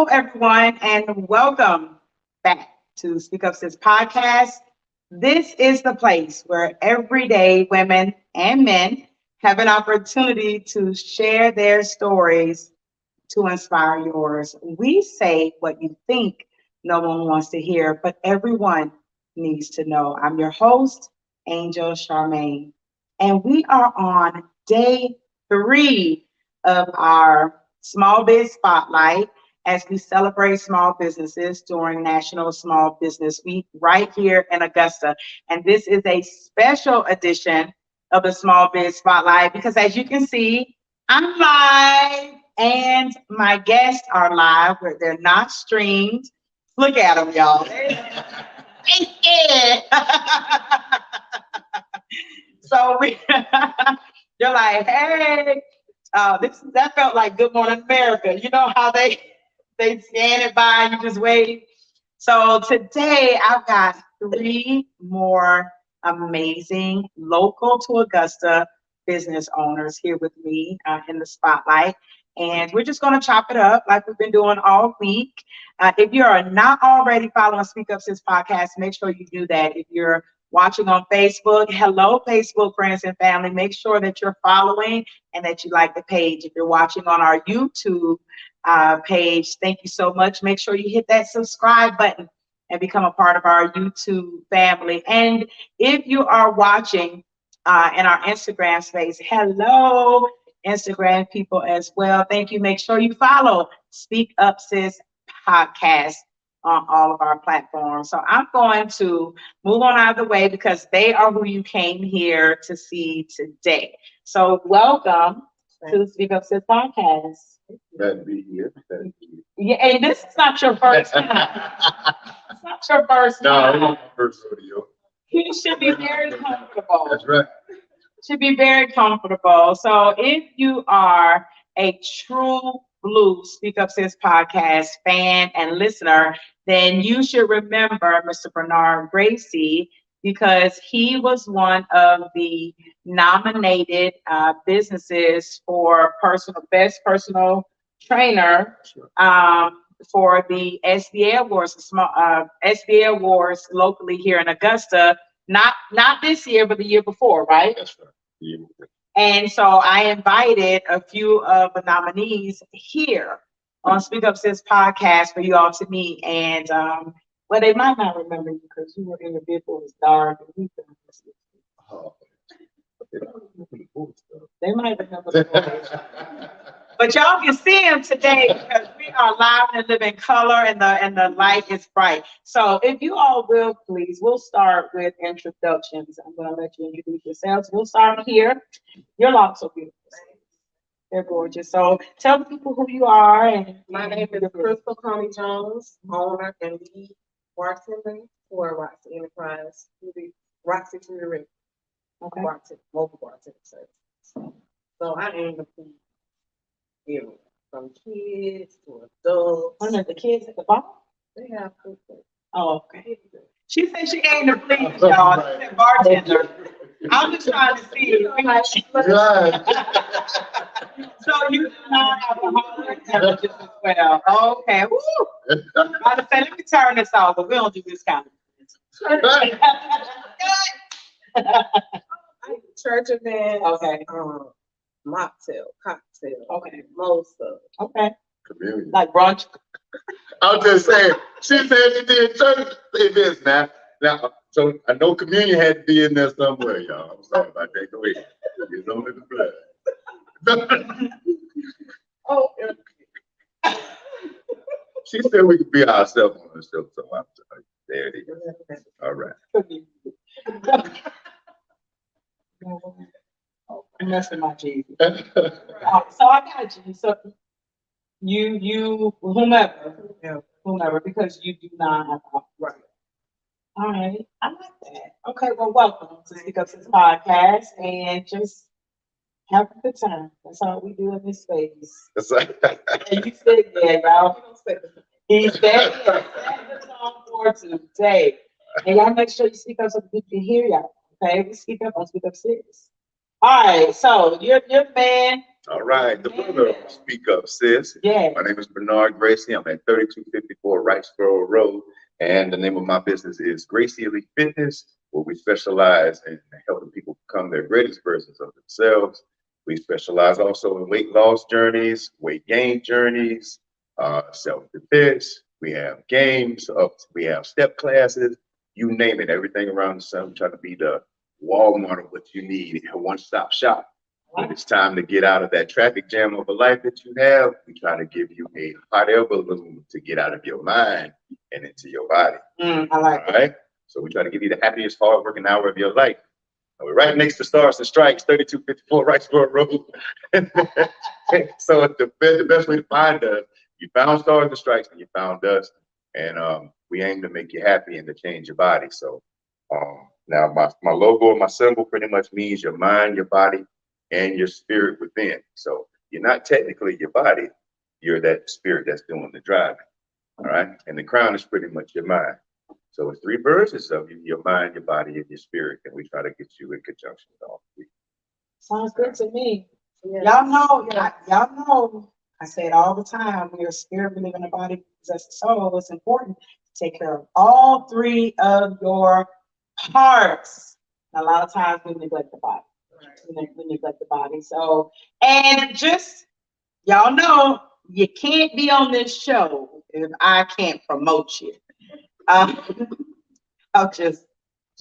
Hello, everyone, and welcome back to SpeakUpSis podcast. This is the place where everyday women and men have an opportunity to share their stories to inspire yours. We say what you think no one wants to hear, but everyone needs to know. I'm your host, Angel Charmaine, and we are on day 3 of our Small Biz Spotlight as we celebrate small businesses during National Small Business Week right here in Augusta. And this is a special edition of the Small Biz Spotlight because, as you can see, I'm live and my guests are live, where they're not streamed. Look at them, y'all. They scared. So you're like, hey, that felt like Good Morning America. You know how they scan it by and you just wait. So today I've got 3 more amazing local to Augusta business owners here with me in the spotlight. And we're just going to chop it up like we've been doing all week. If you are not already following SpeakUpSis podcast, make sure you do that. If you're watching on Facebook, hello, Facebook friends and family. Make sure that you're following and that you like the page. If you're watching on our YouTube page, thank you so much. Make sure you hit that subscribe button and become a part of our YouTube family. And if you are watching in our Instagram space, hello, Instagram people as well. Thank you. Make sure you follow SpeakUpSis podcast on all of our platforms. So I'm going to move on out of the way because they are who you came here to see today. So welcome to the SpeakUpSis podcast. Glad to be here. Yeah, and this is not your first time. It's not your first time. No, it's my first rodeo. You should be very comfortable. That's right. Should be very comfortable. So if you are a true blue SpeakUpSis podcast fan and listener, then you should remember Mr. Bernard Gracy because he was one of the nominated businesses for best personal trainer for the SBA Awards, SBA Awards locally here in Augusta. Not this year, but the year before, right? That's right. Yeah. And so I invited a few of the nominees here on SpeakUpSis podcast for you all to meet. And well, they might not remember you because you were in your vehicle, it was dark. And we couldn't see you. They might remember the voice. But y'all can see him today because we are live and live in color and the light is bright. So if you all will, please, we'll start with introductions. I'm going to let you introduce yourselves. We'll start here. Your locks are beautiful. They're gorgeous. So tell the people who you are. And my name is Krystal Coney Jones, owner and lead bartender for Roxie Enterprise, Roxie Fruity Rhythm. Okay. Local bartender service. So I aim to feed everyone, from kids to adults. One of the kids at the bar? They have food. Oh, okay. She said she ain't the please, y'all. She said bartender. I'm just trying to see. Right. So you do not alcoholic beverages as well. Okay. Woo. I'm about to say, let me turn this off, but we don't do this kind of thing. Church events. Okay. Mocktail, cocktail. Okay. Mimosa. Okay. Community. Like brunch. I was just saying, she said she did church events now. Now, so I know communion had to be in there somewhere, y'all. I'm sorry about that. Go ahead. It's on in the blood. Oh, She said we could be ourselves on the show, so I'm sorry. There it is. All right. I'm messing my Jesus. So I got you. So you whomever, because you do not have a right. All right, I like that. Okay, well, welcome to SpeakUpSis podcast, and just have a good time. That's all we do in this space. That's right. And you said, yeah, y'all. He said, yeah, set the tone for today. And y'all make sure you speak up so people can hear y'all. Okay, we speak up on SpeakUpSis. All right, so your man All right, the brother of Speak Up Sis. Yeah. My name is Bernard Gracie. I'm at 3254 Riceboro Road, and the name of my business is Gracy Elite Fitness, where we specialize in helping people become their greatest versions of themselves. We specialize also in weight loss journeys, weight gain journeys, self-defense. We have games, we have step classes, you name it, everything around the sun. We try to be the Walmart of what you need, a one-stop shop. When it's time to get out of that traffic jam of a life that you have, we try to give you a hot air balloon to get out of your mind and into your body. I like All right? So we try to give you the happiest, hard-working hour of your life. And we're right next to Stars and Stripes, 3254 Riceboro Road. So the best way to find us, you found Stars and Stripes and you found us. And we aim to make you happy and to change your body. So now my logo and my symbol pretty much means your mind, your body, and your spirit within. So you're not technically your body, you're that spirit that's doing the driving. All right. And the crown is pretty much your mind. So it's three versions of you, your mind, your body, and your spirit. And we try to get you in conjunction with all three. Sounds good to me. Y'all know, I say it all the time, we are spirit, we live in a body, possess a soul. It's important to take care of all three of your parts. A lot of times we neglect the body. We neglect the body. So, and just, y'all know, you can't be on this show if I can't promote you. I just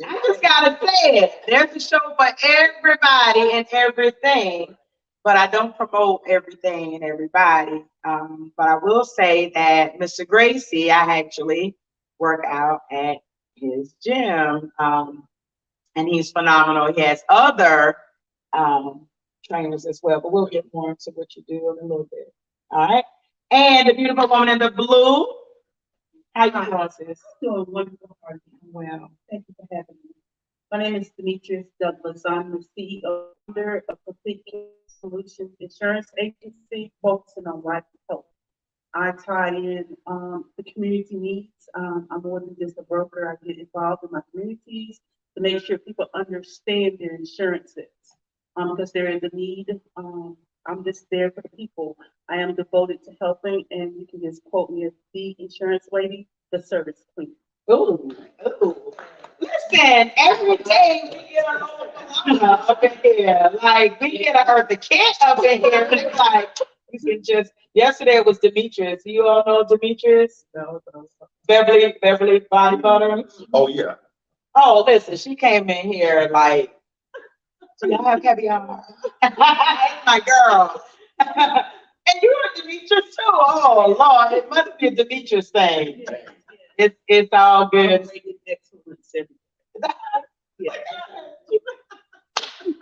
gotta say it. There's a show for everybody and everything, but I don't promote everything and everybody. But I will say that Mr. Gracie, I actually work out at his gym, and he's phenomenal. He has other trainers as well, but we'll get more into what you do in a little bit. All right. And the beautiful woman in the blue. How you doing, sis? Doing wonderful. Well, Thank you for having me. My name is Demetras Douglas. I'm the CEO of Complete Care Solutions Insurance Agency, focusing on life and health. I tie in the community needs. I'm more than just a broker. I get involved in my communities to make sure people understand their insurances because they're in the need. I'm just there for the people. I am devoted to helping, and you can just quote me as the insurance lady, the service queen. ooh. Listen, every day we get a little phenomenon up in here. Like, we get a Eartha Kitt up in here. It's like, you can just, yesterday it was Demetras. You all know Demetras? Beverly Body Butter. Oh, yeah. Oh, listen, she came in here like, do y'all have caviar? My girl. And you are Demetras too. Oh, Lord, it must be a Demetras thing. It's all good.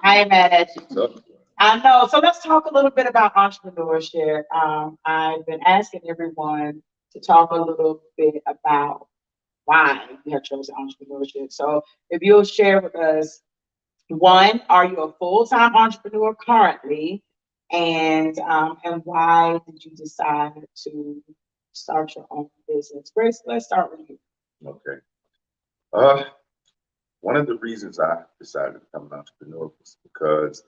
I ain't mad at you. So, I know. So let's talk a little bit about entrepreneurship. I've been asking everyone to talk a little bit about why you have chosen entrepreneurship. So if you'll share with us, one, are you a full-time entrepreneur currently? And why did you decide to start your own business? Grace, let's start with you. okay. One of the reasons I decided to become an entrepreneur was because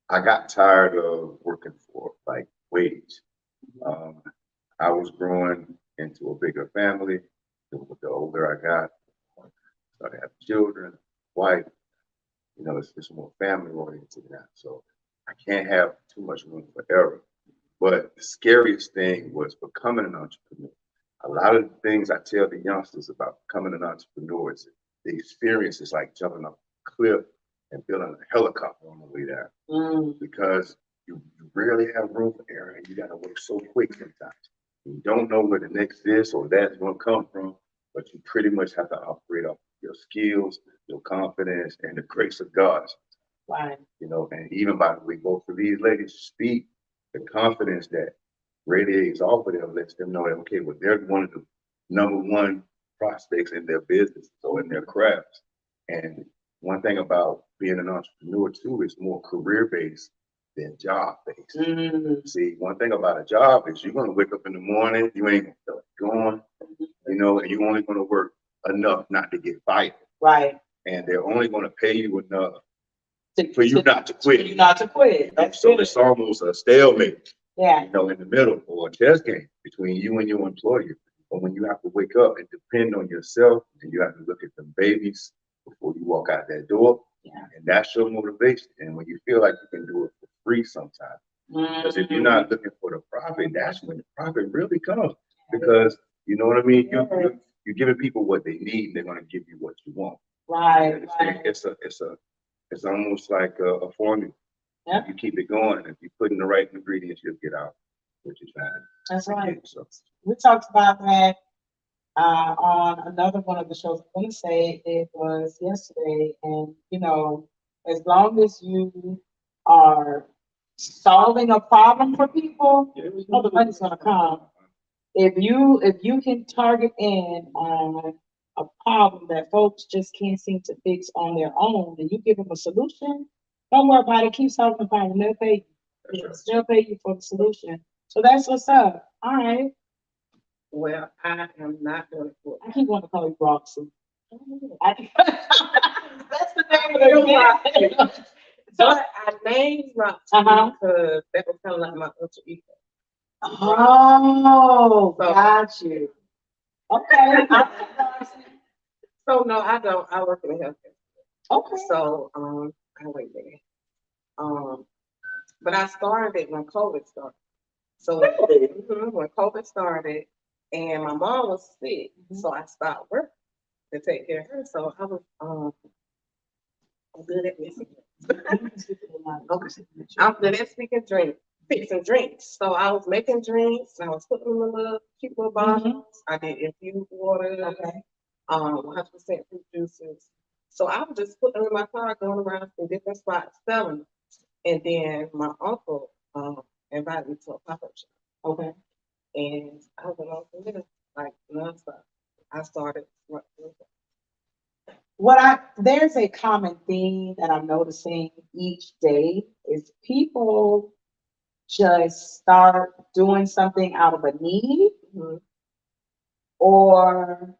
I got tired of working for like wage. I was growing into a bigger family. The older I got, started having children, wife. You know, it's more family oriented now. So I can't have too much room for error. But the scariest thing was becoming an entrepreneur. A lot of the things I tell the youngsters about becoming an entrepreneur is the experience is like jumping off a cliff and feeling a helicopter on the way down. Because you rarely have room for error and you got to work so quick sometimes. You don't know where the next this or that's going to come from, but you pretty much have to operate off your skills, your confidence, and the grace of God. Right. You know, and even by the way both of these ladies speak, the confidence that radiates off of them lets them know that, okay, well, they're one of the number one prospects in their business or in their crafts. And one thing about being an entrepreneur too is more career-based than job-based. See, one thing about a job is you're going to wake up in the morning, you ain't going to feel like going, you know, and you're only going to work enough not to get fired. Right. And they're only going to pay you enough for you not to For you quit. not to quit. That's So good. it's almost a stalemate, Yeah. you know, in the middle, or a chess game between you and your employer. But when you have to wake up and depend on yourself, and you have to look at them babies before you walk out that door, Yeah. and that's your motivation. And when you feel like you can do it for free sometimes, because if you're not looking for the profit, that's when the profit really comes. Because you know what I mean? You're giving people what they need, they're gonna give you what you want. Right, And right. it's almost like a formula. Yeah. You keep it going, if you put in the right ingredients, you'll get out what you're trying to That's right. get. So We talked about that on another one of the shows. I want to say it was yesterday, and you know, as long as you are solving a problem for people, you know the money's gonna come. If you can target in on a problem that folks just can't seem to fix on their own, and you give them a solution, don't worry about it. Keep solving the problem. They'll pay you. that's They'll pay you for the solution. So that's what's up. All right. Well, I am not doing it for I keep wanting to call you Roxie. That's the name of the game. But I named Roxie Uh-huh. because that was kind of like my alter ego. Oh, got you. Okay. So no, I don't. I work in the healthcare. Okay. So I wait there. But I started it when COVID started. So Really? when COVID started, and my mom was sick, so I stopped working to take care of her. So I was I'm good at mixing. I'm good at fixing drinks. So I was making drinks. I was putting them in little cute little bottles. I did infused water. Okay. 100% fruit juices. So I was just putting them in my car, going around in different spots selling them. And then my uncle invited me to a pop-up shop. Okay. And I went on from there, like nonstop. I started. There's a common theme that I'm noticing each day is people just start doing something out of a need Mhm. or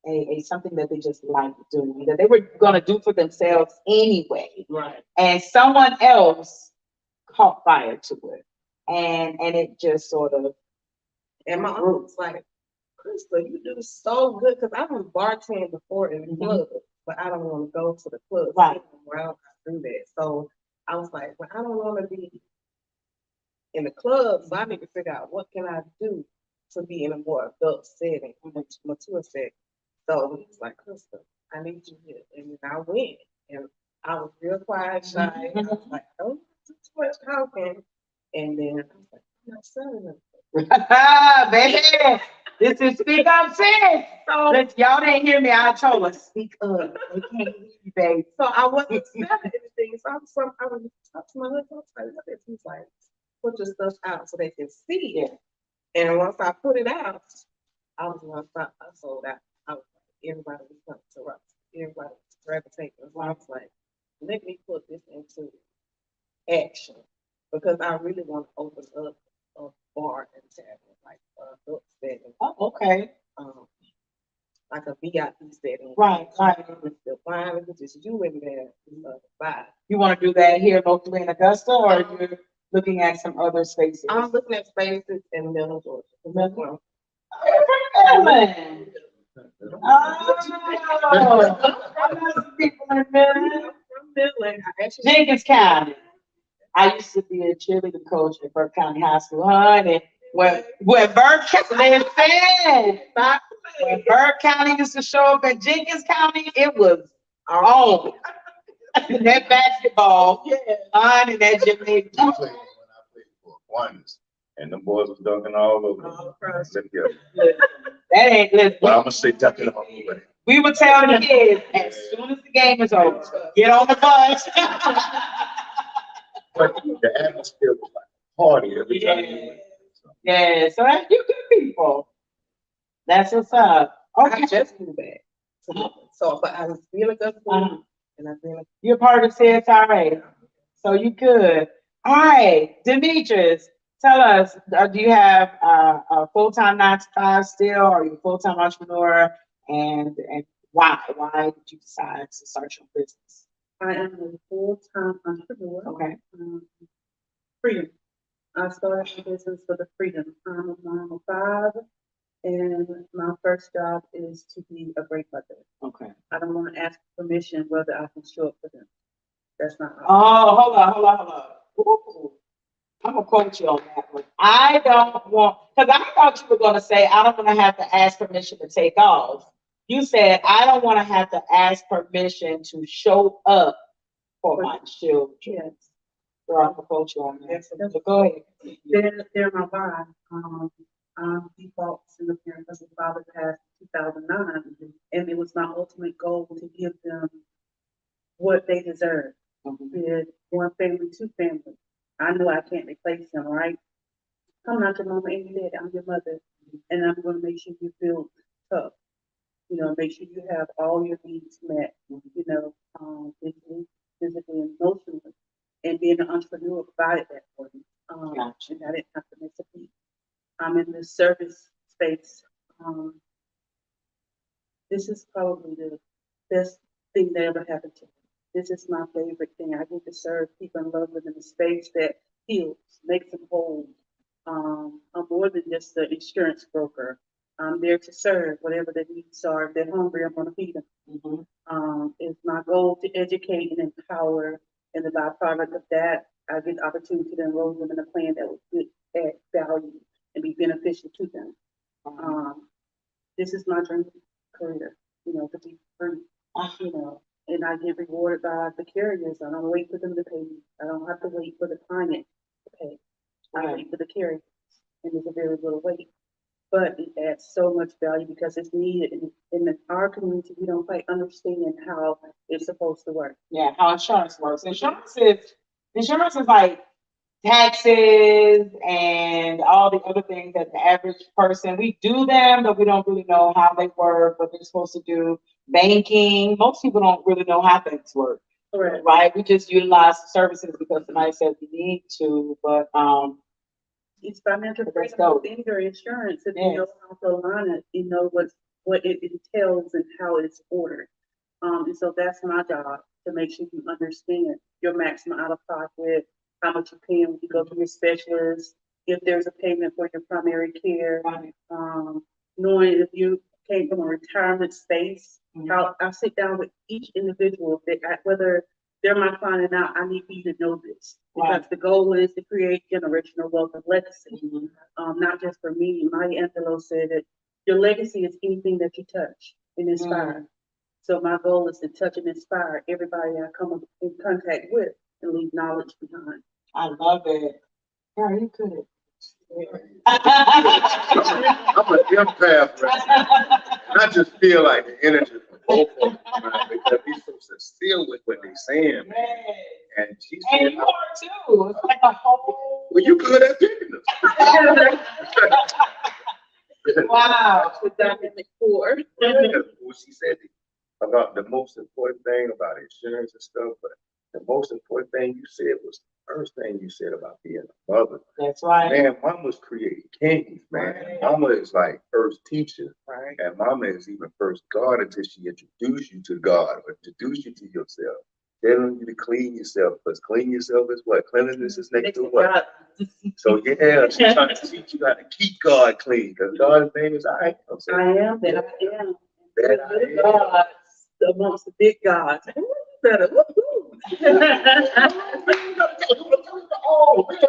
a something that they just like doing, that they were gonna do for themselves anyway. Right. And someone else caught fire to it. And it just sort of And my uncle was like, Krystal, you do so good because I was bartending before in the club, but I don't want to go to the club Right. anymore. I don't do that. So I was like, well, I don't want to be in the club, so I need to figure out what can I do to be in a more adult setting, mature setting. So he was like, Krystal, I need you here. And then I went, and I was real quiet, shy. I was like, I don't do too much talking. And then I was like, I'm not selling them. baby, this is Speak Up Sis. So, Y'all didn't hear me. I told her, speak up. They can't hear you, babe. so I wasn't selling anything. So I was talking to my husband. I was like, what is he's like, put your stuff out so they can see it. And once I put it out, I was gonna stop. I sold out. I was like, everybody was coming to us. Everybody was gravitating. So I was like, let me put this into action because I really want to open up a bar and tavern, like a adult setting. Oh, okay. Like a VIP setting. Right. With the wine, it's just you in there, vibe. You want to do that here locally in Augusta, or you're looking at some other spaces? I'm looking at spaces in Milton, Georgia. Milton? Maryland. Oh, I know some people in Maryland. From Midland, I actually Jenkins County. I used to be a cheerleader coach at Burke County High School, honey. When Burke County, when Burke County used to show up at Jenkins County, it was on. That basketball, honey, that gymnasium. I played for Aquinas, and them boys was dunking all over. That ain't listen. But I'm gonna say dunking all over. We would tell the kids as soon as the game is over, get on the bus. But the atmosphere was like a party every time you went. Yeah, so that's you good people. That's what's up. Okay. I just moved back. So, but I was feeling good, and I feel like You're part of CSRA, so you good. All right, Demetras, tell us, do you have a full-time 9 to 5 still, or are you a full-time entrepreneur? And why? Why did you decide to start your business? I am a full-time entrepreneur. Okay. Freedom. I started the business for the freedom. I'm a mom of 5, and my first job is to be a great mother. Okay. I don't want to ask permission whether I can show up for them. That's not how. Oh, hold on. Ooh, I'm gonna quote you on that one. I don't want, because I thought you were gonna say I don't want to have to ask permission to take off. You said I don't want to have to ask permission to show up for my children. Yes. So I'm gonna quote you on that. Yes, So go ahead. They're my why. I'm default single parent because my father passed in 2009, and it was my ultimate goal to give them what they deserve. With one family, 2 families. I know I can't replace them, right? I'm not your mama and your dad. I'm your mother, and I'm going to make sure you feel tough. You know, make sure you have all your needs met. You know, physically, and emotionally, and being an entrepreneur provided that for me. Gotcha. And I didn't have to miss a beat. I'm in the service space. This is probably the best thing that ever happened to me. This is my favorite thing. I get to serve people and love them in a space that heals, makes them whole. I'm more than just an insurance broker. I'm there to serve whatever their needs are. If they're hungry, I'm going to feed them. It's my goal to educate and empower, and the byproduct of that, I get the opportunity to enroll them in a plan that will add value and be beneficial to them. This is my dream career, you know, to be free, you know, and I get rewarded by the carriers. I don't wait for them to pay me. I don't have to wait for the client to pay. I wait for the carriers, and there's a very little wait. But it adds so much value because it's needed in our community. We don't quite understand how it's supposed to work. Yeah, how insurance works. Insurance is like taxes and all the other things that the average person, we do them, but we don't really know how they work, what they're supposed to do. Banking, most people don't really know how things work. Correct. Right? We just utilize the services because somebody says we need to, but It's financial But that's freedom dope. within your insurance. If you Yes. know how to align it, you know what it entails and how it's ordered. And so that's my job, to make sure you understand your maximum out of pocket, how much you're paying when you go to your specialist, if there's a payment for your primary care, Right. knowing if you came from a retirement space, Mhm. how I sit down with each individual, whether they're my client or not, I need for you to know this. Because Right. the goal is to create generational wealth and legacy, Mhm. not just for me. Maya Angelou said that your legacy is anything that you touch and inspire. So my goal is to touch and inspire everybody I come in contact with and leave knowledge behind. I love it. Girl, you could. I'm an empath right now. And I just feel like the energy from both of them, right? Because he's so sincere with what they're saying, man. And she And said, you are too. It's like a whole. well, you good at picking us. Wow. The dynamic four. What she said about the most important thing about insurance and stuff, but the most important thing you said was the first thing you said about being a mother. That's right. Man, mama's creating kings, man. Right. Mama is like first teacher. Right. And mama is even first God until she introduced you to God or introduced you to yourself. Telling you to clean yourself, because clean yourself is what? Cleanliness is next to what? So yeah, she's trying to teach you how to keep God clean, because God's name is I. I am that I am. That I Little am. gods amongst the big gods. Who's better? Woo-hoo. Oh, okay.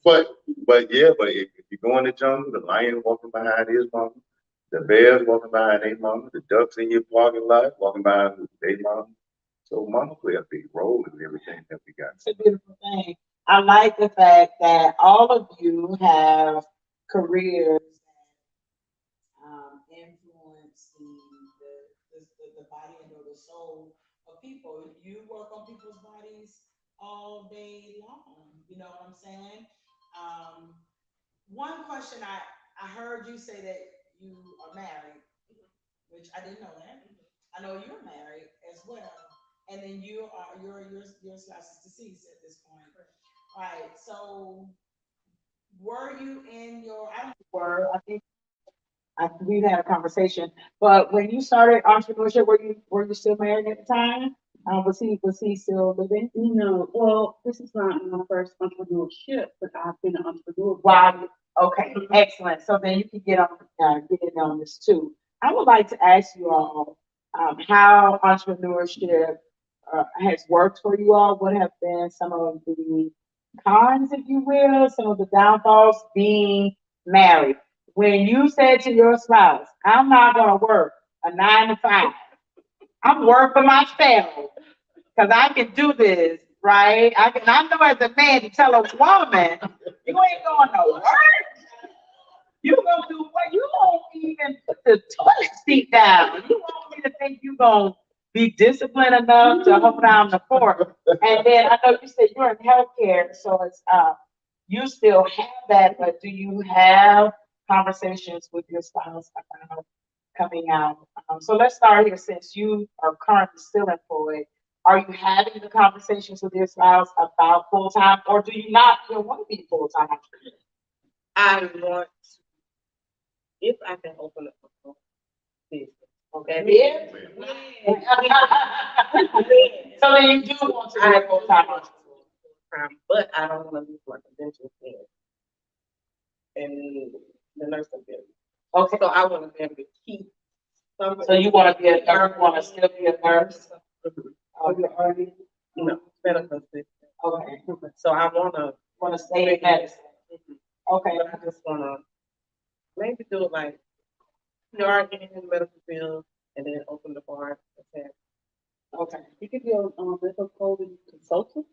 But yeah, but if you go in the jungle, the lion walking behind his mama, the bears walking behind their mama, the ducks in your parking lot walking behind their mama. So mama play a big role in everything that we got. It's a beautiful thing. I like the fact that all of you have careers influence the body and or the soul of people. You work on people's bodies all day long. You know what I'm saying? Um, One question I heard you say that you are married, which I didn't know that. I know you're married as well, and then you're slices deceased at this point, right? So were you in your? I don't know, were I think we've had a conversation, but when you started entrepreneurship, were you still married at the time? Was he still living? No, well, this is not my first entrepreneurship, but I've been an entrepreneur. Wow. Okay, excellent. So then you can get in on this too. I would like to ask you all how entrepreneurship has worked for you all. What have been some of the cons, if you will, some of the downfalls being married? When you said to your spouse, "I'm not going to work a 9 to 5. I'm work for myself because I can do this, right? I know as a man to tell a woman, you ain't going to work. You gonna do what? You won't even put the toilet seat down. You want me to think you gonna be disciplined enough to hold down the fort." And then I know you said you're in healthcare, so it's you still have that, but do you have conversations with your spouse about coming out? So let's start here. Since you are currently still employed, are you having the conversations with your spouse about full time, or do you not even want to be full time? I want, if I can open up a business. Okay. Yeah. So then you do want to be a full time entrepreneur. But I don't want to lose my credentials in the nursing field. Okay. So I want to be able to keep something. So you want to be a nurse? Want to still be a nurse? Okay. No, medical assistant. Okay. So I want to stay in medicine. Okay. But I just want to maybe do it like, get in the medical field and then open the bar. Okay. You could be a mental coding consultant.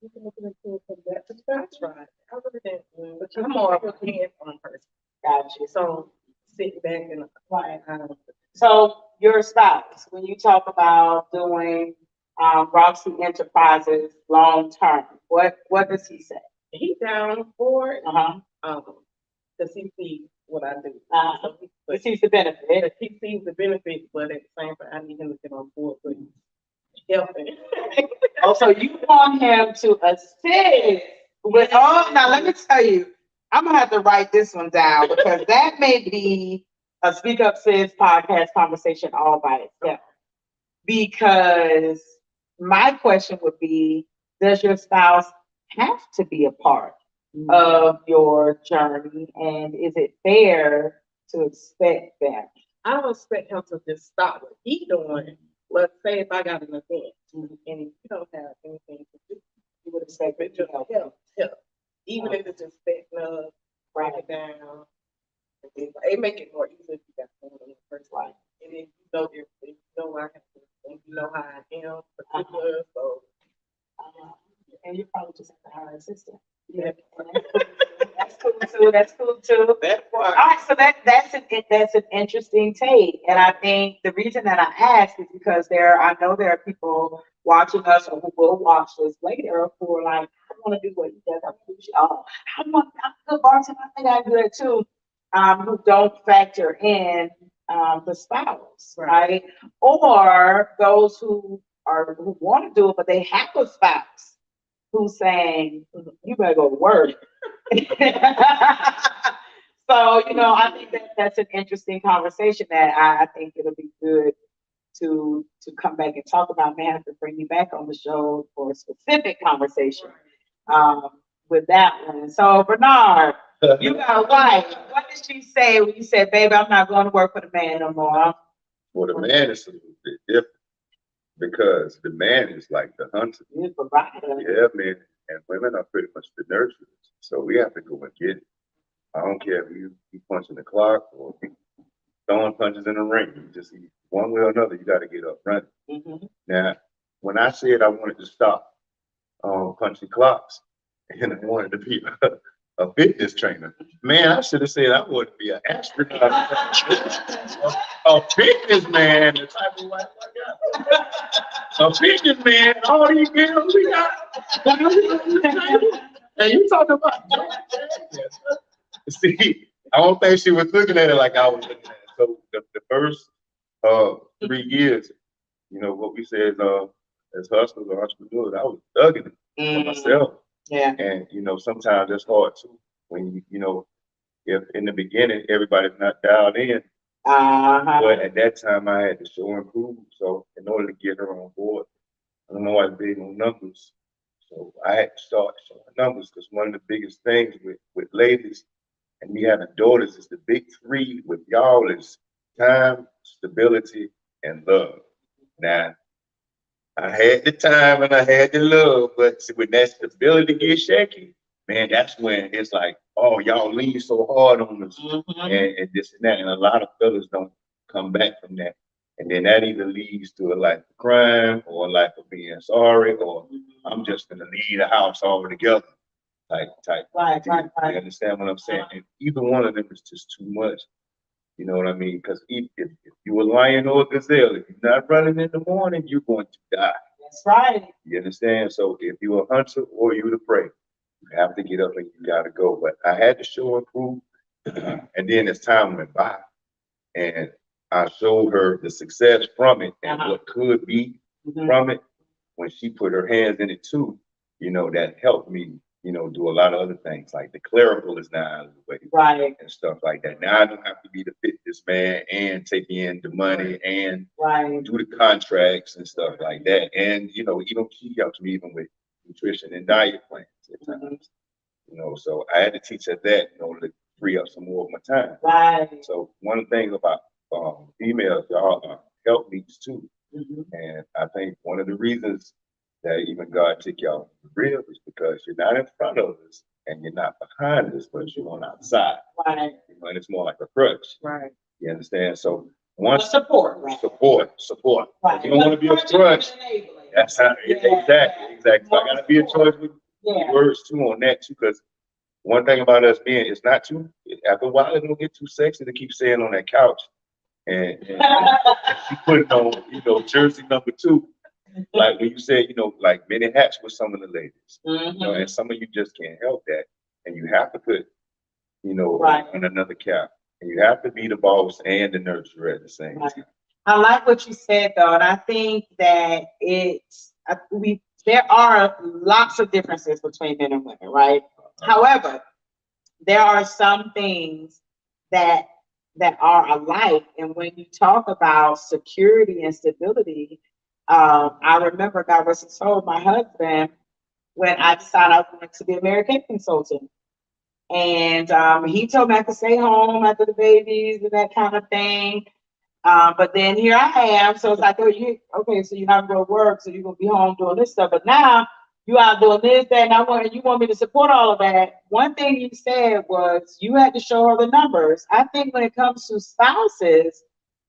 You can look into it from that perspective. That's right. I really didn't. But I'm more of a hands-on person. Gotcha. So sit back and Right. So your spouse, when you talk about doing Roxie Enterprises long term, what does he say? he down for it. Uh-huh. Because he sees what I do. Uh-huh. So He sees the benefit. he sees the benefits, but at the same time, I need him to get on board with helping. Oh, so you want him to assist with, oh, now let me tell you, I'm gonna have to write this one down because that may be a Speak Up Sis podcast conversation all by itself. Because my question would be, does your spouse have to be a part of your journey? And is it fair to expect that? I don't expect him to just stop what he's doing. Let's say if I got an event and you don't have anything to do, You would expect it to help. help. Even if it's just setting up, write it down. It make it more easy if you got someone in the first line. And then you know everything. You know what I have to do. You know how I am, particular. So And you probably just have to hire an assistant. yeah. That's cool too. That's cool too. That's All why. right, so that's an interesting take, and I think the reason that I ask is because I know there are people watching us or who will watch this later who are like, I want to do what he does. I want to do I'm a good bartender. I think I do that too. Who don't factor in the spouse, right? Or those who want to do it, but they have a spouse who's saying, "You better go to work." So, I think that's an interesting conversation that I think it'll be good to come back and talk about. May have to bring you back on the show for a specific conversation with that one. So, Bernard, you got a wife. What did she say when you said, "Baby, I'm not going to work for the man no more"? For the man, it's a little bit different because the man is like the hunter. You're the provider. Yeah, men and women are pretty much the nurturers. So we have to go and get it. I don't care if you punching the clock or throwing punches in the ring. You just one way or another, you got to get up running. Mm-hmm. Now, when I said I wanted to stop punching clocks and I wanted to be a fitness trainer, man, I should have said I wanted to be an astronaut, a fitness man, the type of wife I got. A fitness man, all these girls we got. And you talking about see, I don't think she was looking at it like I was looking at it. So the first 3 years, what we said as hustlers or entrepreneurs, I was thugging it for myself. Yeah. And sometimes that's hard too when if in the beginning everybody's not dialed in, Uh-huh. but at that time I had to show and prove. So in order to get her on board, I'm always big on numbers. So I had to start showing numbers because one of the biggest things with ladies and me having daughters is the big three with y'all is time, stability, and love. Now, I had the time and I had the love, but see, when that stability gets shaky, man, that's when it's like, oh, y'all lean so hard on us and this and that. And a lot of fellas don't come back from that. And then that either leads to a life of crime or a life of being sorry, or I'm just gonna leave the house altogether. Type. Right. You understand what I'm saying? And either one of them is just too much. You know what I mean? Because if you're a lion or a gazelle, if you're not running in the morning, you're going to die. That's right. You understand? So if you're a hunter or you're the prey, you have to get up and you got to go. But I had to show and prove. And then as time went by, and I showed her the success from it and what could be from it, when she put her hands in it too, that helped me, do a lot of other things. Like the clerical is now out of the way. Right. And stuff like that. Now I don't have to be the fitness man and take in the money and do the contracts and stuff like that. And, even she helps me even with nutrition and diet plans at times. So I had to teach her that in order to free up some more of my time. Right. So one of the things about females, y'all are help needs too. And I think one of the reasons that even God took y'all to the rib is because you're not in front of us and you're not behind us, but you're on outside. Right. And it's more like a crutch. Right. You understand? So once support. Right. Support. Right. You don't want to be a crutch. That's how exactly. So I gotta be a choice with words too on that too, because one thing about us being it's not too after a while it's gonna get too sexy to keep staying on that couch and she putting on, jersey number 2. Like when you said, like many hats with some of the ladies. And some of you just can't help that. And you have to put, on another cap. And you have to be the boss and the nurturer at the same time. I like what you said though, and I think that there are lots of differences between men and women, right? However, there are some things that are alike, and when you talk about security and stability, I remember God was told my husband when I decided I wanted to be a Mary Kay consultant. And he told me I could stay home after the babies and that kind of thing. But then here I am. So it's like, so you're not going to work, so you're going to be home doing this stuff. But now you out doing this, that, and you want me to support all of that. One thing you said was you had to show her the numbers. I think when it comes to spouses,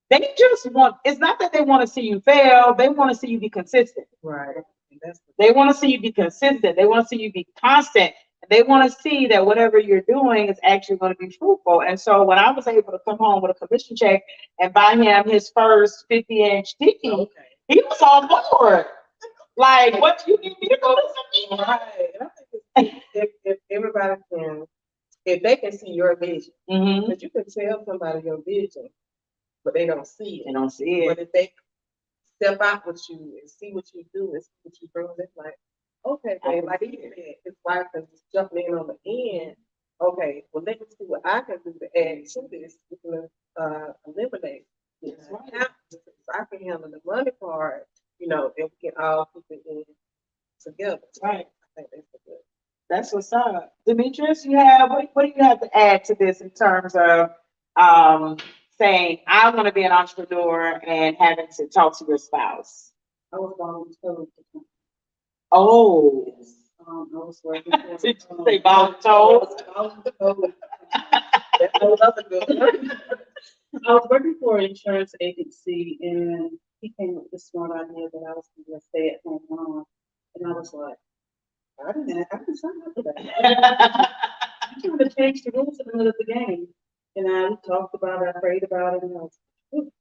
they just it's not that they want to see you fail, they want to see you be consistent. Right. They want to see you be consistent. They want to see you be constant. They want to see that whatever you're doing is actually going to be fruitful. And so when I was able to come home with a commission check and buy him his first 50-inch TV, he was on board. Like, what do you need me to go to? Right. And I think if everybody if they can see your vision, because you can tell somebody your vision, but they don't see it. They don't see it. But if they step out with you and see what you do and see what you bring, it's like, okay, babe, like he said, his wife is just jumping in on the end. Okay, well, let me see what I can do to add to this. We can eliminate this. Right. So I can handle the money part, and we can all put it in together. Right. I think that's good. That's what's up. Demetras, what do you have to add to this in terms of saying, I want to be an entrepreneur and having to talk to your spouse? I was voluntold. Oh. Yes. I was working for. Did you say voluntold? That's another good one. I was working for an insurance agency, and he came up with the smart idea that I was going to be a stay-at-home mom, and I was like, I didn't sign up for that. I'm trying to change the rules in the middle of the game, and I talked about it, I prayed about it, and I was like,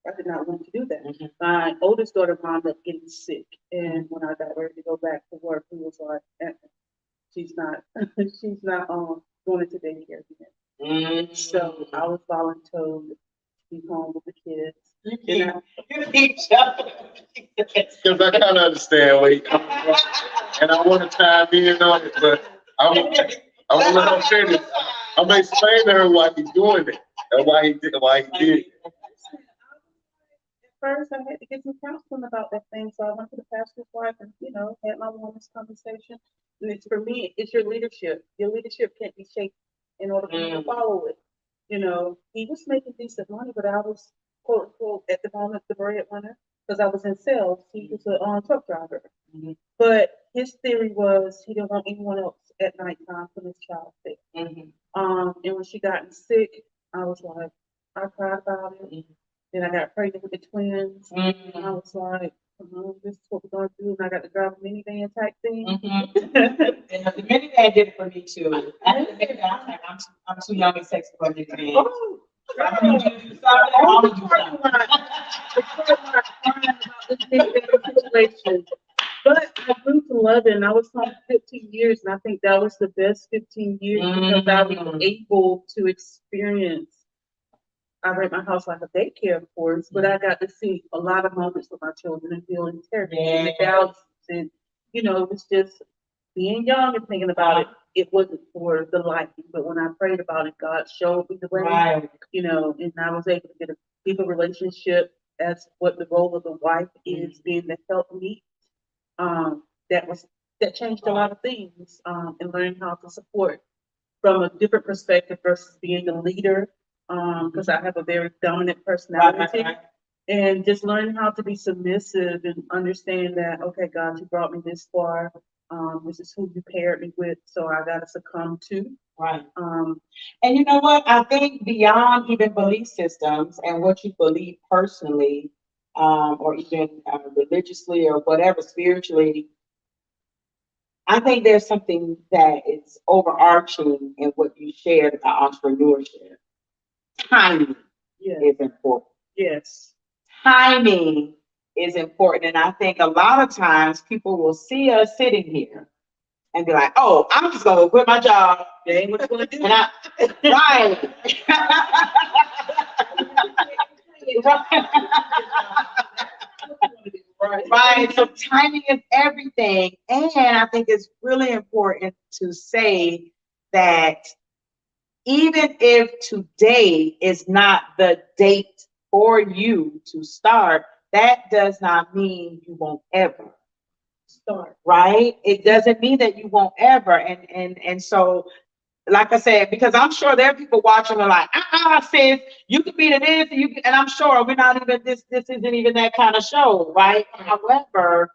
I did not want to do that. My oldest daughter wound up getting sick, and when I got ready to go back to work, he was like, she's not going to daycare again. So I was voluntold to be home with the kids. Because I kind of understand where you're coming from, and I want to time in on it, but I'm gonna let her finish. I'm gonna explain to her why he's doing it and why he did it. At first, I had to get some counseling about that thing, so I went to the pastor's wife and, had my woman's conversation. And it's for me, it's your leadership. Your leadership can't be shaken in order for you to follow it. He was making decent money, but I was, quote unquote, at the moment, the breadwinner, because I was in sales. He was a truck driver. Mhm. But his theory was he didn't want anyone else at nighttime for his child sick. Mhm. And when she got sick, I was like, I cried about it. Then I got pregnant with the twins. And I was like, this is what we're going to do. And I got to drive a minivan type thing. And the minivan did it for me too. After the minivan, I was like, I'm too young and sexy for a minivan. Oh, I'm gonna do something. I'm gonna do something. situation. But I grew to love it, and I was home 15 years, and I think that was the best 15 years because I was able to experience. I rent my house like a daycare, of course, but I got to see a lot of moments with my children and feel integrity and the values, and it was just being young and thinking about it. It wasn't for the liking, but when I prayed about it, God showed me the way. Right. And I was able to get a deeper relationship as what the role of the wife is, being the helpmeet. That changed a lot of things, and learning how to support from a different perspective versus being the leader, because I have a very dominant personality. Right. And just learning how to be submissive and understand that, okay, God, you brought me this far. This is who you paired me with, so I got to succumb to. Right. And you know what? I think beyond even belief systems and what you believe personally, or even religiously or whatever, spiritually, I think there's something that is overarching in what you shared about entrepreneurship. Timing is important. Yes. Timing is important. And I think a lot of times people will see us sitting here and be like, oh, I'm just going to quit my job. That ain't what you want to do. Right. Right. So timing is everything. And I think it's really important to say that even if today is not the date for you to start, that does not mean you won't ever start, right? It doesn't mean that you won't ever. And so, like I said, because I'm sure there are people watching and like, sis, you could be the this, and I'm sure we're not even this isn't even that kind of show, right? However,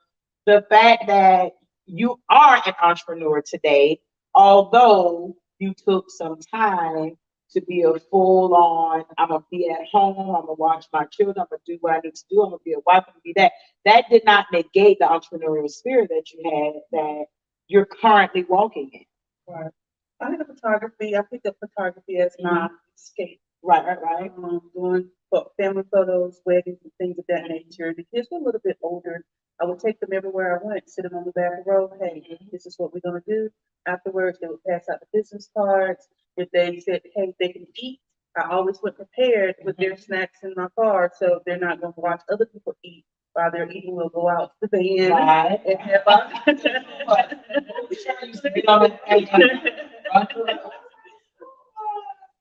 the fact that you are an entrepreneur today, although you took some time to be a full-on, I'm gonna be at home, I'm gonna watch my children, I'm gonna do what I need to do, I'm gonna be a wife, I'm gonna be that. That did not negate the entrepreneurial spirit that you had that you're currently walking in. Right. I think photography. I picked up photography as my escape. Right. Doing family photos, weddings, and things of that nature. The kids were a little bit older. I would take them everywhere I went, sit them on the back row. Hey, this is what we're gonna do. Afterwards, they would pass out the business cards. If they said, hey, they can eat, I always went prepared with their snacks in my car, so they're not gonna watch other people eat. While they're eating, we'll go out to the van and have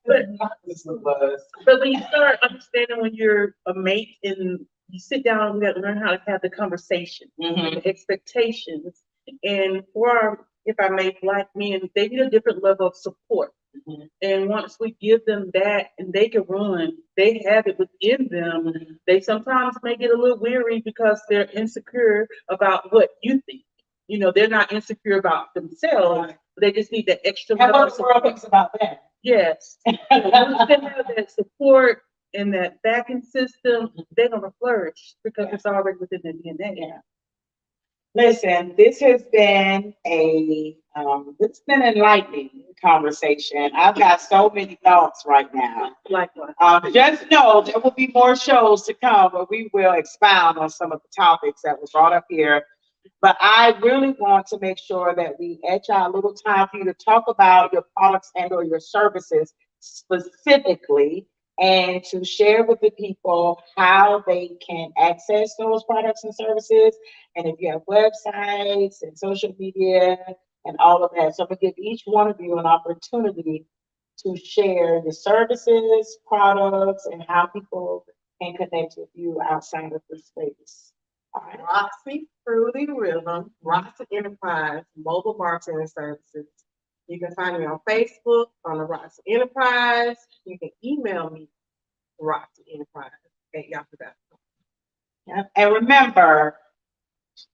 But when you start understanding when you're a mate and you sit down, we got to learn how to have the conversation, the expectations. And if I may, Black men, they need a different level of support. And once we give them that and they can run, they have it within them. They sometimes may get a little weary because they're insecure about what you think. They're not insecure about themselves. They just need that extra level of support. Thinks about that. Yes. Once they have that support and that backing system, they're gonna flourish because it's already within their DNA. Yeah. Listen, this has been it's been an enlightening conversation. I've got so many thoughts right now. Likewise. Just know there will be more shows to come where we will expound on some of the topics that were brought up here. But I really want to make sure that we etch out a little time for you to talk about your products and or your services specifically, and to share with the people how they can access those products and services. And if you have websites and social media, and all of that. So I'm gonna give each one of you an opportunity to share your services, products, and how people can connect with you outside of the space. All right. Roxie Fruity Rhythm, Roxie Enterprise, mobile marketing services. You can find me on Facebook on the Roxie Enterprise. You can email me, roxieenterprise@yahoo.com. Yeah. And remember,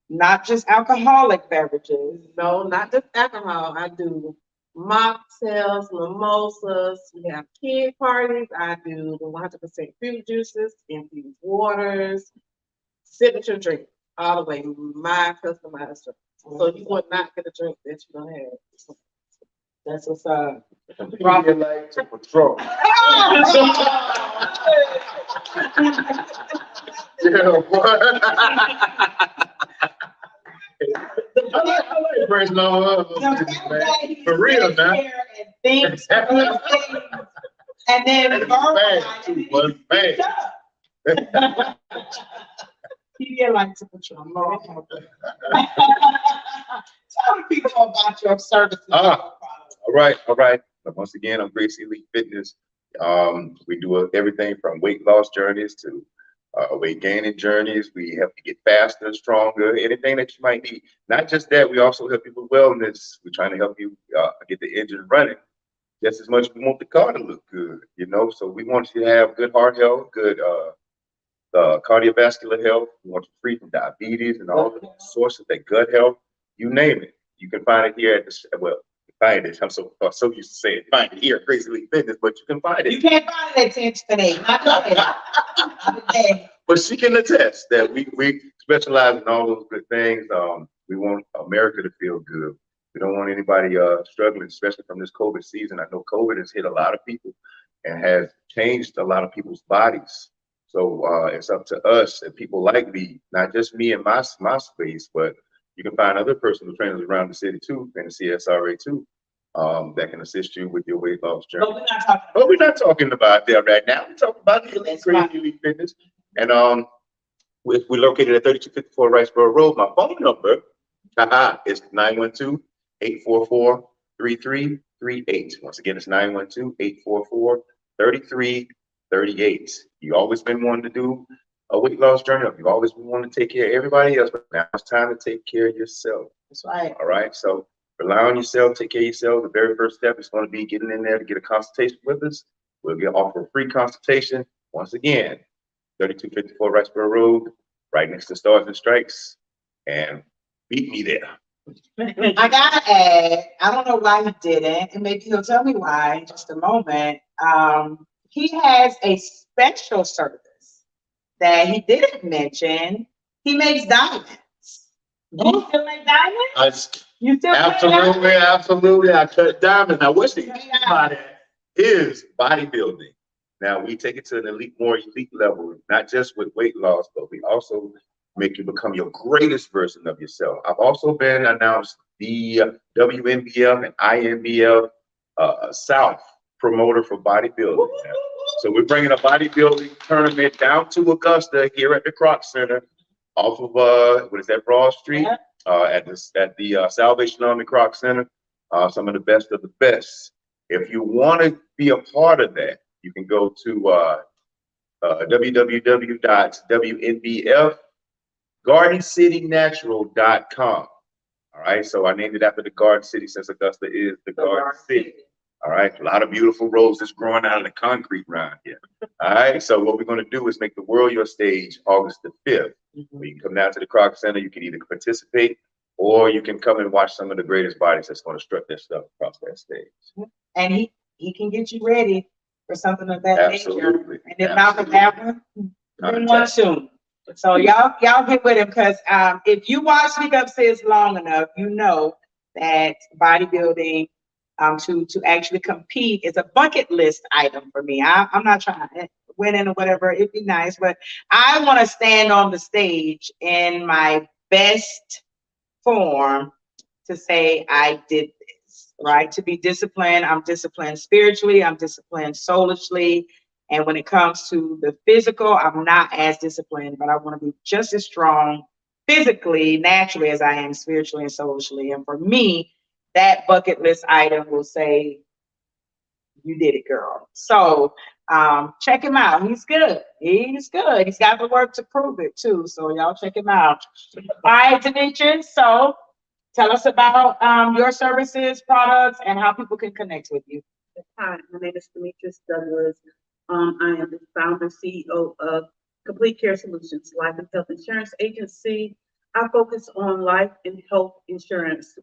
not just alcoholic beverages. No, not just alcohol. I do mocktails, mimosas. We have kid parties. I do the 100% fruit juices, infused waters, signature drink, all the way my customized drink. So you will not get a drink that you don't have. That's what's up. Pedialyte to patrol. Yeah, boy. I like personal for real, man. And things, and then verbalize Too, but man. Pedialyte to patrol. Lord help us. Tell the people about your services. All right. But once again, I'm Gracy Elite Fitness. We do everything from weight loss journeys to weight gaining journeys. We help you get faster, stronger, anything that you might need. Not just that, we also help you with wellness. We're trying to help you get the engine running just as much as we want the car to look good, you know? So we want you to have good heart health, good cardiovascular health. We want you free from diabetes and all the sources of that gut health. You name it. You can find it here at the, find it. I'm so used to saying find it here at Gracy Elite Fitness, but you can find it. You can't find it at 10 today. Not today. But she can attest that we specialize in all those good things. We want America to feel good. We don't want anybody struggling, especially from this COVID season. I know COVID has hit a lot of people and has changed a lot of people's bodies. So it's up to us and people like me, not just me and my space, but you can find other personal trainers around the city too, and the CSRA too, that can assist you with your weight loss journey. But we're not talking about that right now. We're talking about the Gracy Elite Fitness. And we're located at 3254 Riceboro Road. My phone number is 912-844-3338. Once again, it's 912-844-3338. You always been wanting to do a weight loss journey. You've always been wanting to take care of everybody else, but now it's time to take care of yourself. That's right. All right. So rely on yourself, take care of yourself. The very first step is going to be getting in there to get a consultation with us. We'll offer a free consultation. Once again, 3254 Riceboro Road, right next to Stars and Stripes, and beat me there. I gotta add, I don't know why he didn't, and maybe he'll tell me why in just a moment. He has a special service that he didn't mention. He makes diamonds. Do you still make diamonds? You still Absolutely. I cut diamonds. Now, what's the key about that is bodybuilding. Now, we take it to an more elite level, not just with weight loss, but we also make you become your greatest version of yourself. I've also been announced the WNBF and INBF South promoter for bodybuilding. So we're bringing a bodybuilding tournament down to Augusta here at the Croc Center off of, Broad Street, at the Salvation Army Croc Center, some of the best of the best. If you want to be a part of that, you can go to www.WNBFGardenCityNatural.com. All right, so I named it after the Garden City since Augusta is the Garden City. All right, a lot of beautiful roses growing out of the concrete around here. All right, so what we're going to do is make the world your stage August the 5th. Where you can come down to the Croc Center, you can either participate or you can come and watch some of the greatest bodies that's going to strut their stuff across that stage. And he can get you ready for something of that nature. And if not for that one, then one soon. So y'all get with him, because if you watch SpeakUpSis long enough, you know that bodybuilding to actually compete is a bucket list item for me. I'm not trying to win in or whatever. It'd be nice, but I want to stand on the stage in my best form to say I did this, right? To be disciplined. I'm disciplined spiritually. I'm disciplined soulishly. And when it comes to the physical, I'm not as disciplined, but I want to be just as strong physically, naturally, as I am spiritually and soulishly. And for me, that bucket list item will say, you did it, girl. So check him out. He's good. He's good. He's got the work to prove it too. So y'all check him out. All right, Demetras. So tell us about your services, products, and how people can connect with you. Hi, my name is Demetras Douglas. I am the founder CEO of Complete Care Solutions, Life and Health Insurance Agency. I focus on life and health insurance.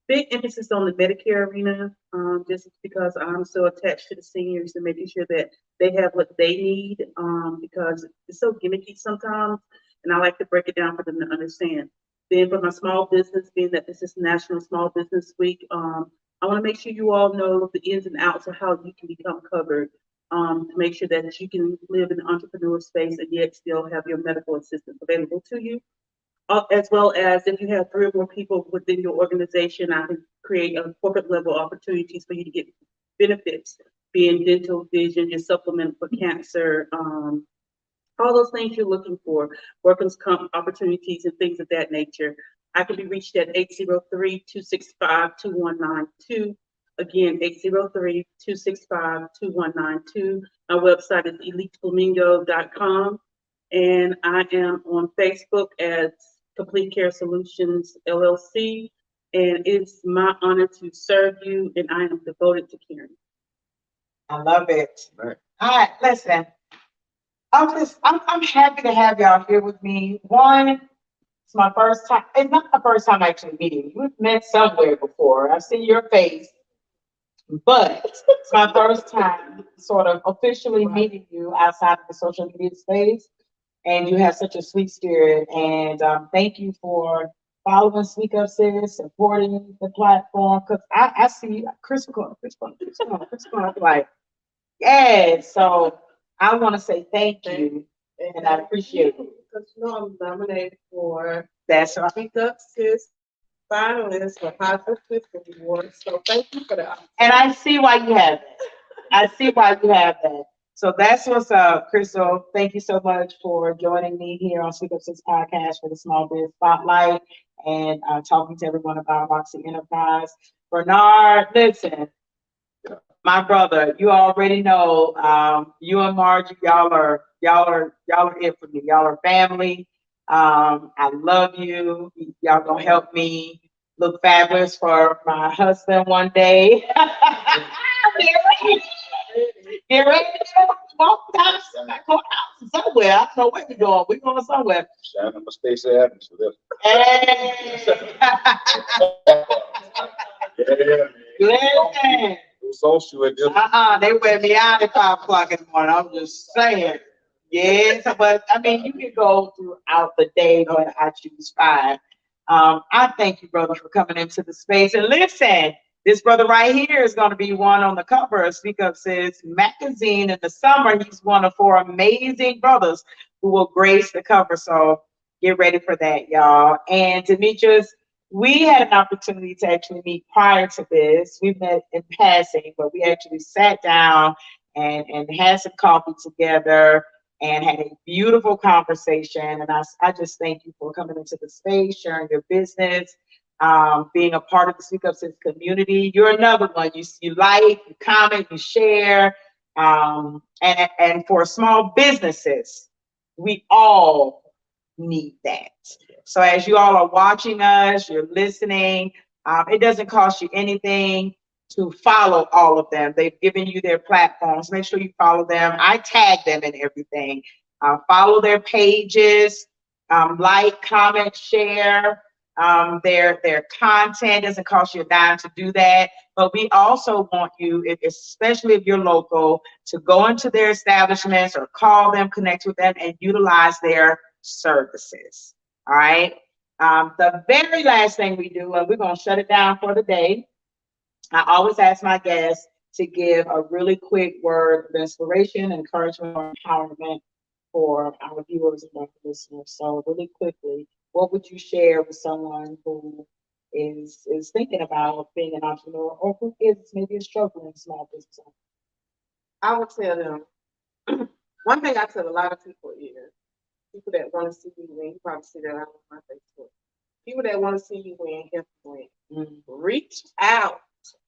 Big emphasis on the Medicare arena, just because I'm so attached to the seniors and making sure that they have what they need, because it's so gimmicky sometimes, and I like to break it down for them to understand. Then for my small business, being that this is National Small Business Week, I want to make sure you all know the ins and outs of how you can become covered, to make sure that you can live in the entrepreneur space and yet still have your medical assistance available to you. As well as if you have 3 or more people within your organization, I can create a corporate level opportunities for you to get benefits, being dental, vision, your supplement for cancer, all those things you're looking for, workers' comp opportunities and things of that nature. I can be reached at 803-265-2192. Again, 803-265-2192. My website is eliteflamingo.com. And I am on Facebook as Complete Care Solutions LLC. And it's my honor to serve you, and I am devoted to caring. I love it. Right. All right, listen. I'm happy to have y'all here with me. One, it's my first time. It's not my first time actually meeting you. We've met somewhere before. I've seen your face, but it's my first time sort of officially meeting you outside of the social media space. And you have such a sweet spirit. And thank you for following SpeakUpSis, supporting the platform. Because I see Krystal like, yeah. So I want to say thank you, and I appreciate it. Because you know I'm nominated for That's right. SpeakUpSis finalist for Positive Fitness Award. So thank you for that. And I see why you have that. I see why you have that. So that's what's up, Krystal. Thank you so much for joining me here on SpeakUpSis podcast for the Small Biz Spotlight and talking to everyone about Roxie Enterprise. Bernard, listen, my brother, you already know, you and Margie, y'all are it for me. Y'all are family. I love you. Y'all gonna help me look fabulous for my husband one day. Get ready to walk down somewhere. I don't know where we're going. We're going somewhere. Shout out to Stacey Adams for this. Hey. Yeah, Listen. Social at this. They wear me out at 5 o'clock in the morning. I'm just saying. Yes, but I mean, you can go throughout the day, but I choose 5. I thank you, brother, for coming into the space. And listen, this brother right here is going to be one on the cover of SpeakUpSis magazine in the summer. He's one of 4 amazing brothers who will grace the cover. So get ready for that, y'all. And Demetras, we had an opportunity to actually meet prior to this. We met in passing, but we actually sat down and had some coffee together and had a beautiful conversation. And I just thank you for coming into the space, sharing your business, being a part of the SpeakUpSis community. You're another one. You like, you comment, you share. And for small businesses, we all need that. So as you all are watching us, you're listening, it doesn't cost you anything to follow all of them. They've given you their platforms. Make sure you follow them. I tag them in everything. Follow their pages, like, comment, share their content. Doesn't cost you a dime to do that. But we also want you, especially if you're local, to go into their establishments or call them, connect with them, and utilize their services. All right. The very last thing we do, and we're going to shut it down for the day. I always ask my guests to give a really quick word of inspiration, encouragement, or empowerment for our viewers and our listeners. So really quickly, what would you share with someone who is thinking about being an entrepreneur or who is maybe struggling in small business? I would tell them, one thing I tell a lot of people is, people that want to see me, you probably see that I'm on my Facebook. people that want to see you win, help you win. Mhm. Reach out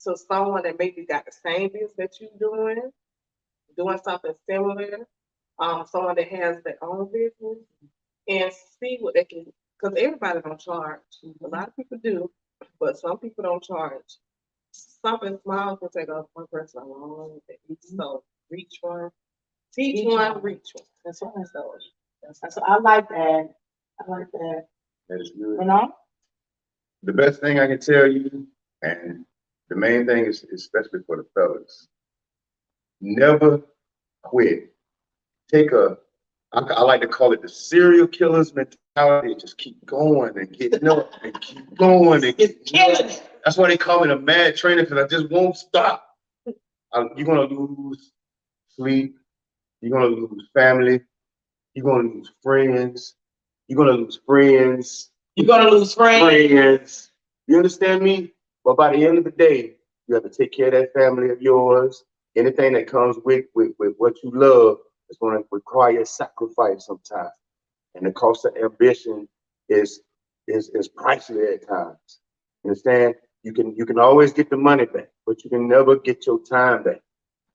to someone that maybe got the same business that you're doing something similar, someone that has their own business, and see what they can, because everybody don't charge. A lot of people do, but some people don't charge. Something small can take off one person a long way. So reach one, teach Teach one, one. reach one. That's what So that's what I like that. I like that. That is good. You know? The best thing I can tell you, and the main thing is, especially for the fellas, never quit. Take I like to call it the serial killer's mentality. Just keep going and getting up and keep going and It's keep killing it. That's why they call me a mad trainer, because I just won't stop. You're gonna lose sleep. You're gonna lose family. You're gonna lose friends. You're gonna lose friends. You're gonna lose friends. Friends. You understand me? But by the end of the day, you have to take care of that family of yours. Anything that comes with what you love is going to require sacrifice sometimes. And the cost of ambition is pricey at times. You understand? You can always get the money back, but you can never get your time back.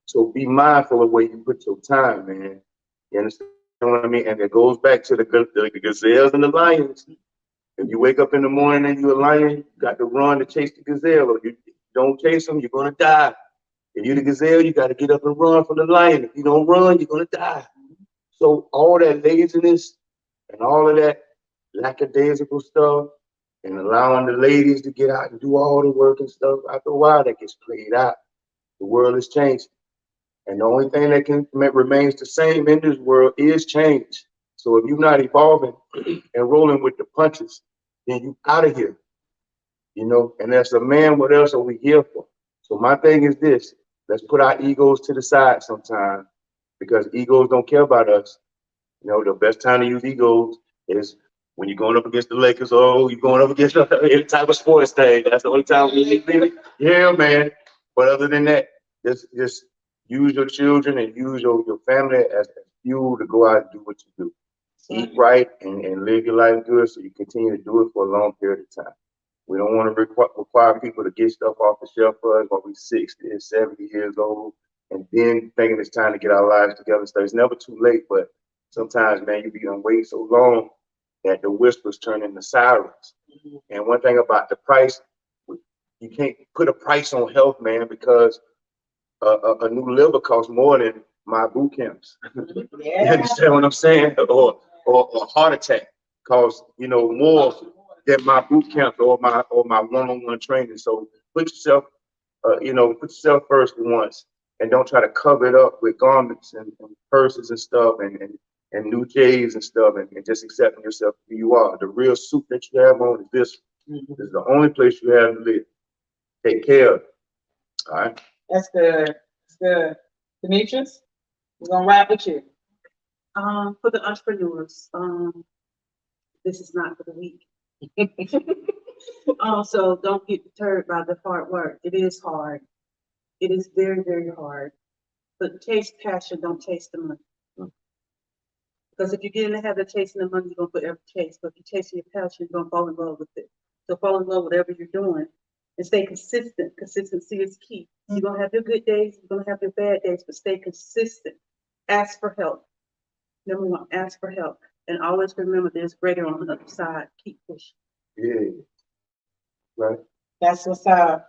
So be mindful of where you put your time, man. You understand what I mean? And it goes back to the gazelles and the lions. If you wake up in the morning and you're a lion, you got to run to chase the gazelle. Or you don't chase them, you're gonna die. If you're the gazelle, you got to get up and run from the lion. If you don't run, you're gonna die. So all that laziness and all of that lackadaisical stuff, and allowing the ladies to get out and do all the work and stuff, after a while that gets played out. The world is changing. And the only thing that remains the same in this world is change. So if you're not evolving and rolling with the punches, then you out of here. You know, and as a man, what else are we here for? So my thing is this: let's put our egos to the side sometimes, because egos don't care about us. You know, the best time to use egos is when you're going up against the Lakers, or you're going up against any type of sports thing. That's the only time we need it. Yeah, man. But other than that, just use your children and use your family as fuel to go out and do what you do. Eat right and live your life good, so you continue to do it for a long period of time. We don't want to require people to get stuff off the shelf for us while we're 60 and 70 years old, and then thinking it's time to get our lives together. So it's never too late, but sometimes, man, you be on wait so long that the whispers turn into sirens. And one thing about the price, you can't put a price on health, man, because a new liver costs more than my boot camps. You understand what I'm saying? Or a heart attack costs, more than my boot camps or my one-on-one training. So put yourself, put yourself first for once, and don't try to cover it up with garments and purses and stuff and new J's and stuff, and just accepting yourself who you are. The real suit that you have on is this. This is the only place you have to live. Take care of it. All right. That's good. That's good. Demetras, we're gonna wrap with you. For the entrepreneurs, this is not for the weak. So don't get deterred by the hard work. It is hard. It is very, very hard. But chase passion, don't chase the money. Because if you get in the habit of chasing the money, you're gonna forever chase. But if you chase your passion, you're gonna fall in love with it. So fall in love with whatever you're doing and stay consistent. Consistency is key. You're gonna have your good days, you're gonna have your bad days, but stay consistent. Ask for help. Number one, ask for help. And always remember there's greater on the other side. Keep pushing. Yeah. Right. That's what's up.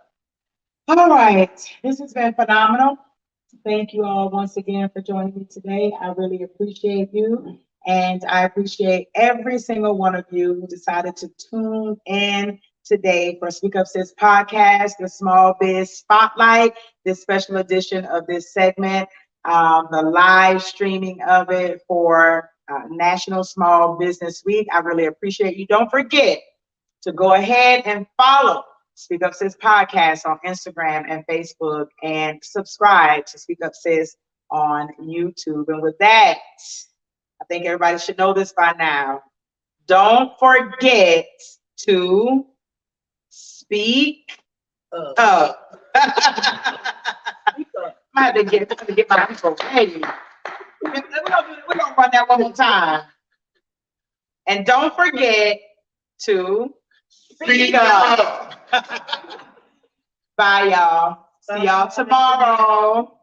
All right. This has been phenomenal. Thank you all once again for joining me today. I really appreciate you. And I appreciate every single one of you who decided to tune in today for SpeakUpSis podcast, the Small Biz Spotlight, this special edition of this segment, the live streaming of it for National Small Business Week. I really appreciate you. Don't forget to go ahead and follow SpeakUpSis podcast on Instagram and Facebook, and subscribe to SpeakUpSis on YouTube. And with that, I think everybody should know this by now. Don't forget to speak up. I had to get my people ready. We're gonna run that one more time. And don't forget to Speak up. Bye, y'all. See y'all tomorrow.